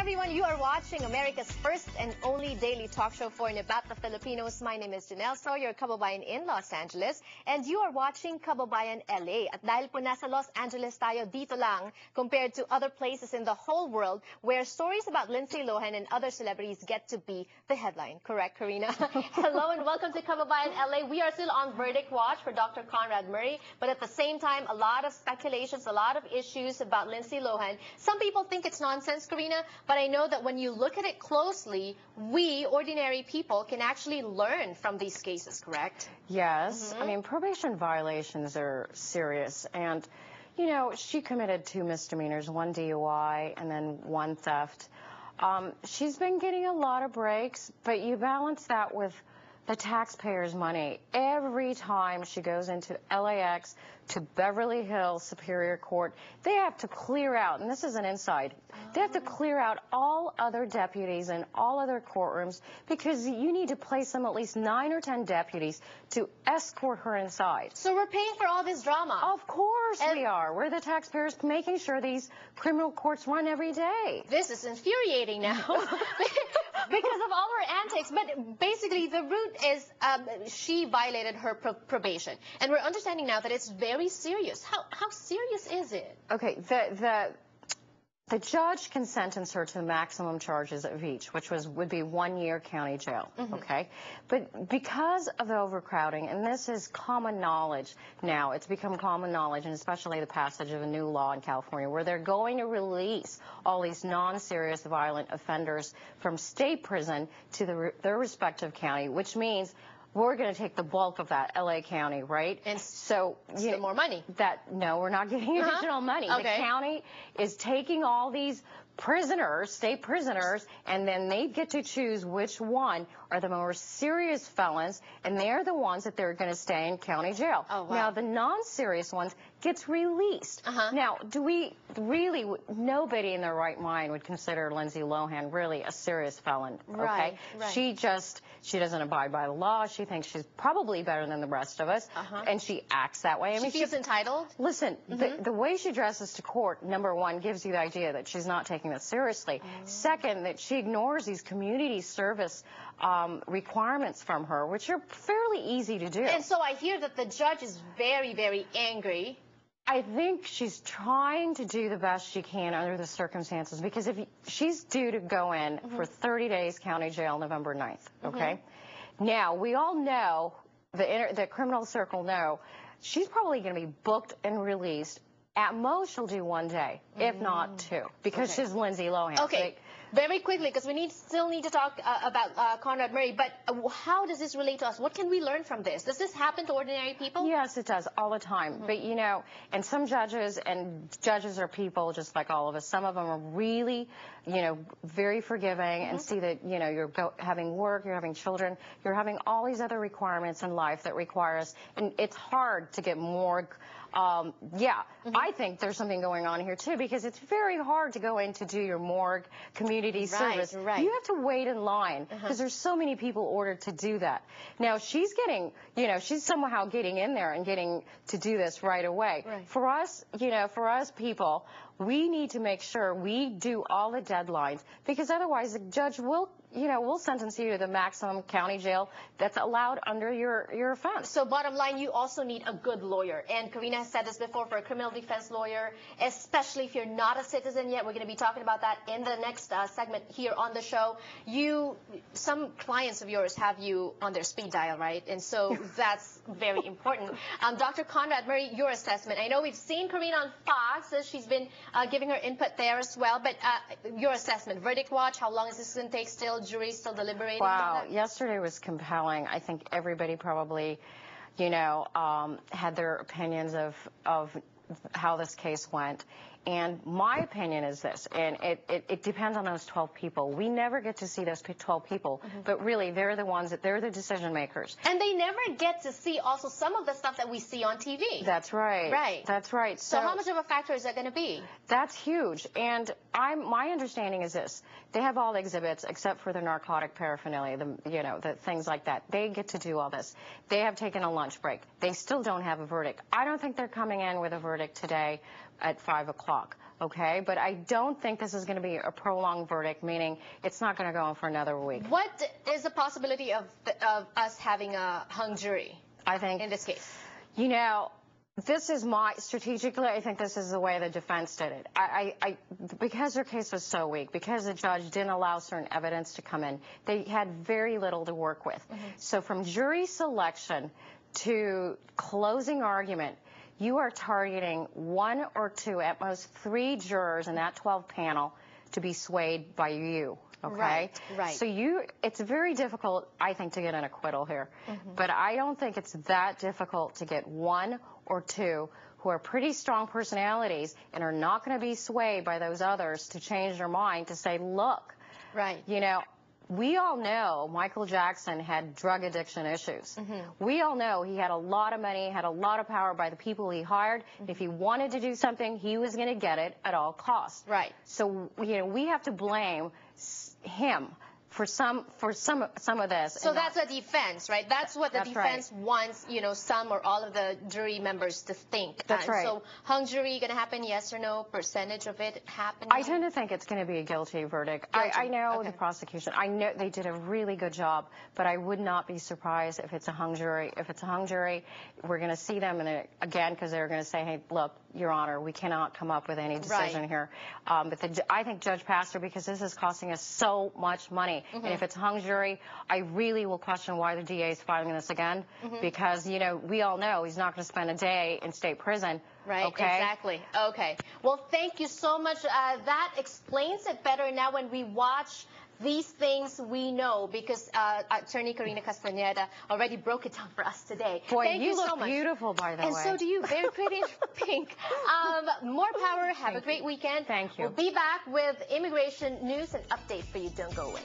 everyone, you are watching America's first and only daily talk show for and about the Filipinos. My name is Janelle Sawyer, Kababayan in Los Angeles, and you are watching Kababayan LA. At dahil po nasa Los Angeles tayo, dito lang, compared to other places in the whole world where stories about Lindsay Lohan and other celebrities get to be the headline. Correct, Karina? Hello and welcome to Kababayan LA. We are still on verdict watch for Dr. Conrad Murray, but at the same time, a lot of speculations, a lot of issues about Lindsay Lohan. Some people think it's nonsense, Karina, but I know that when you look at it closely, we, ordinary people, can actually learn from these cases, correct? Yes. I mean, probation violations are serious. And, you know, she committed 2 misdemeanors, 1 DUI and then 1 theft. She's been getting a lot of breaks, but you balance that with the taxpayers' money. Every time she goes into LAX to Beverly Hills Superior Court, they have to clear out, and this is an inside, they have to clear out all other deputies in all other courtrooms because you need to place them at least 9 or 10 deputies to escort her inside. So we're paying for all this drama. Of course we are. We're the taxpayers making sure these criminal courts run every day. This is infuriating now because of all her antics. But basically, the root is she violated her probation. And we're understanding now that it's very serious. How serious is it? Okay, the judge can sentence her to the maximum charges of each, which would be 1 year county jail, okay? But because of the overcrowding, and this is common knowledge now, it's become common knowledge, and especially the passage of a new law in California, where they're going to release all these non-serious violent offenders from state prison to their respective county, which means we're going to take the bulk of that, LA County, right? And so still more money. No, we're not getting additional money. Okay. The county is taking all these prisoners, state prisoners, and then they get to choose which one are the more serious felons, and they're the ones that they're going to stay in county jail. Oh, wow. Now, the non-serious ones gets released. Now, do we really, nobody in their right mind would consider Lindsay Lohan really a serious felon, okay? Right. She doesn't abide by the law. She thinks she's probably better than the rest of us, and she acts that way. I mean, she feels entitled? Listen, the way she dresses to court, number one, gives you the idea that she's not taking this seriously. Second, that she ignores these community service requirements from her, which are fairly easy to do. And so I hear that the judge is very, very angry. I think she's trying to do the best she can under the circumstances, because if she's due to go in for 30 days county jail November 9th, okay? Now, we all know, the criminal circle know, she's probably going to be booked and released. At most, she'll do 1 day, if not 2, because she's Lindsay Lohan. Okay. Very quickly, because we still need to talk about Conrad Murray, but how does this relate to us? What can we learn from this? Does this happen to ordinary people? Yes, it does, all the time. But, you know, and some judges are people just like all of us. Some of them are really, you know, very forgiving and see that, you know, you're having work, you're having children, you're having all these other requirements in life that require us. And it's hard to get more... I think there's something going on here, too, because it's very hard to go in to do your morgue community service. Right. You have to wait in line because there's so many people ordered to do that. Now, she's getting, you know, she's somehow getting in there and getting to do this right away. For us, you know, for us people, we need to make sure we do all the deadlines, because otherwise the judge will, you know, will sentence you to the maximum county jail that's allowed under your offense. So bottom line, you also need a good lawyer. And Karina has said this before, for a criminal defense lawyer, especially if you're not a citizen yet, we're going to be talking about that in the next segment here on the show. Some clients of yours have you on their speed dial, right? And so that's very important. Dr. Conrad Murray, your assessment. I know we've seen Karina on Fox, as she's been giving her input there as well, but your assessment, verdict watch, how long is this going to take still? Jury still deliberating? Wow, yesterday was compelling. I think everybody probably, you know, had their opinions of how this case went. And my opinion is this, and it depends on those 12 people. We never get to see those 12 people, but really they're the ones they're the decision makers. And they never get to see also some of the stuff that we see on TV. That's right. Right. That's right. So how much of a factor is that going to be? That's huge. And my understanding is this. They have all the exhibits except for the narcotic paraphernalia, the things like that. They get to do all this. They have taken a lunch break. They still don't have a verdict. I don't think they're coming in with a verdict today at 5 o'clock. clock, okay? But I don't think this is going to be a prolonged verdict, meaning it's not going to go on for another week. What is the possibility of us having a hung jury? I think in this case, you know, this is strategically, I think this is the way the defense did it. Because their case was so weak, because the judge didn't allow certain evidence to come in, they had very little to work with. So from jury selection to closing argument, you are targeting 1 or 2, at most 3 jurors in that 12 panel to be swayed by you. Okay? Right. So it's very difficult, I think, to get an acquittal here. But I don't think it's that difficult to get 1 or 2 who are pretty strong personalities and are not going to be swayed by those others to change their mind to say, look, you know, we all know Michael Jackson had drug addiction issues. We all know he had a lot of money, had a lot of power by the people he hired. If he wanted to do something, he was going to get it at all costs. So, you know, we have to blame him for some of this. So that's a defense, right? That's what the defense wants, you know, some or all of the jury members to think. That's right. So hung jury going to happen, yes or no? Percentage of it happening? I tend to think it's going to be a guilty verdict. I know the prosecution. I know they did a really good job, but I would not be surprised if it's a hung jury. If it's a hung jury, we're going to see them again because they're going to say, hey, look, Your Honor, we cannot come up with any decision here. But I think Judge Pastor, because this is costing us so much money, and if it's a hung jury, I really will question why the DA is filing this again, because, you know, we all know he's not going to spend a day in state prison. Exactly. Okay. Well, thank you so much. That explains it better now when we watch these things we know, because Attorney Karina Castaneda already broke it down for us today. Boy, Thank you so look much. Beautiful, by the way. And so do you. Very pretty in pink. More power. Have a great weekend. Thank you. We'll be back with immigration news and updates for you. Don't go away.